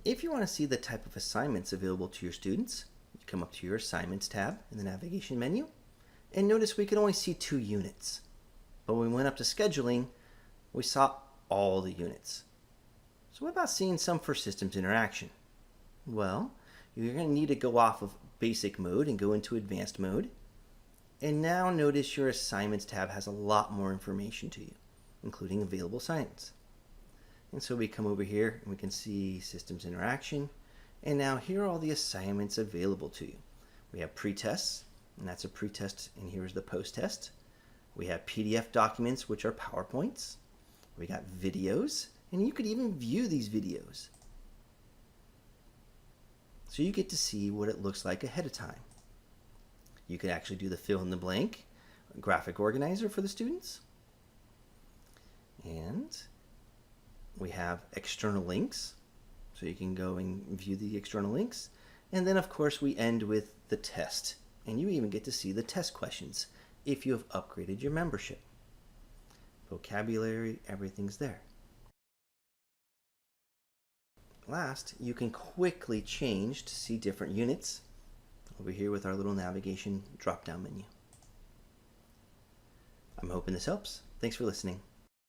If you want to see the type of assignments available to your students, you come up to your Assignments tab in the navigation menu, and notice we can only see 2 units. But when we went up to Scheduling, we saw all the units. So what about seeing some for Systems Interaction? Well, you're going to need to go off of Basic mode and go into Advanced mode. And now notice your Assignments tab has a lot more information to you, including available assignments. And so we come over here and we can see Systems Interaction. And now here are all the assignments available to you. We have pre-tests, and that's a pre-test, and here's the post-test. We have PDF documents, which are PowerPoints. We got videos, and you could even view these videos. So you get to see what it looks like ahead of time. You could actually do the fill in the blank graphic organizer for the students. And we have external links, so you can go and view the external links. And then of course we end with the test, and you even get to see the test questions if you have upgraded your membership. Vocabulary, everything's there. Last, you can quickly change to see different units over here with our little navigation drop-down menu. I'm hoping this helps. Thanks for listening.